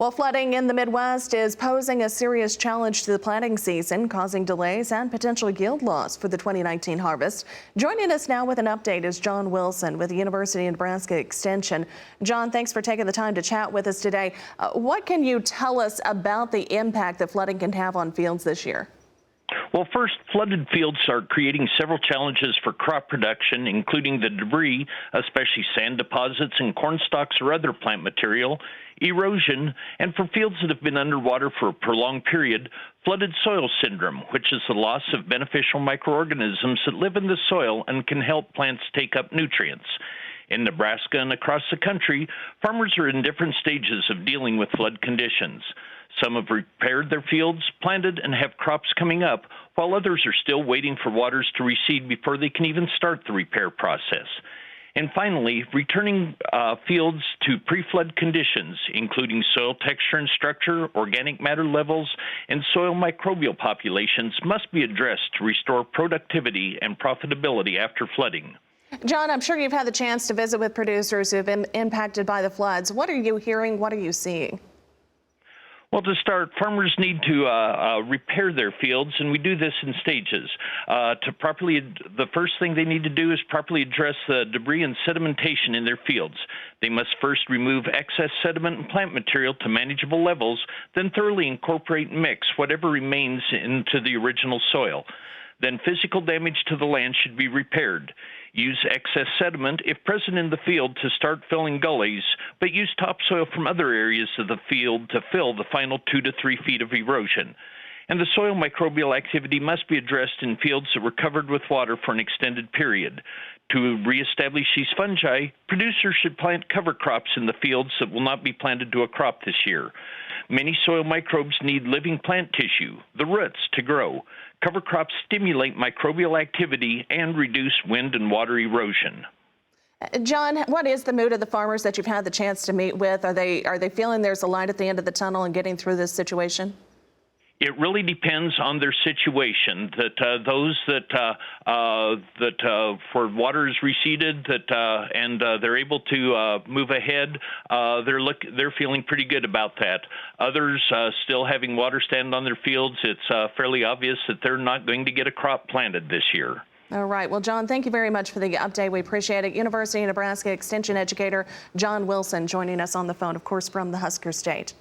Well, flooding in the Midwest is posing a serious challenge to the planting season, causing delays and potential yield loss for the 2019 harvest. Joining us now with an update is John Wilson with the University of Nebraska Extension. John, thanks for taking the time to chat with us today. What can you tell us about the impact that flooding can have on fields this year? Well, first, flooded fields are creating several challenges for crop production, including the debris, especially sand deposits and corn stalks or other plant material, erosion, and for fields that have been underwater for a prolonged period, flooded soil syndrome, which is the loss of beneficial microorganisms that live in the soil and can help plants take up nutrients. In Nebraska and across the country, farmers are in different stages of dealing with flood conditions. Some have repaired their fields, planted, and have crops coming up, while others are still waiting for waters to recede before they can even start the repair process. And finally, returning fields to pre-flood conditions, including soil texture and structure, organic matter levels, and soil microbial populations, must be addressed to restore productivity and profitability after flooding. John, I'm sure you've had the chance to visit with producers who have been impacted by the floods. What are you hearing? What are you seeing? Well, to start, farmers need to repair their fields, and we do this in stages. The first thing they need to do is properly address the debris and sedimentation in their fields. They must first remove excess sediment and plant material to manageable levels, then thoroughly incorporate and mix whatever remains into the original soil. Then physical damage to the land should be repaired. Use excess sediment, if present in the field, to start filling gullies, but use topsoil from other areas of the field to fill the final 2 to 3 feet of erosion. And the soil microbial activity must be addressed in fields that were covered with water for an extended period. To reestablish these fungi, producers should plant cover crops in the fields that will not be planted to a crop this year. Many soil microbes need living plant tissue, the roots, to grow. Cover crops stimulate microbial activity and reduce wind and water erosion. John, what is the mood of the farmers that you've had the chance to meet with? Are they feeling there's a light at the end of the tunnel and getting through this situation? It really depends on their situation. Those for water is receded, and they're able to move ahead. They're feeling pretty good about that. Others still having water stand on their fields. It's fairly obvious that they're not going to get a crop planted this year. All right. Well, John, thank you very much for the update. We appreciate it. University of Nebraska Extension educator John Wilson joining us on the phone, of course, from the Husker State.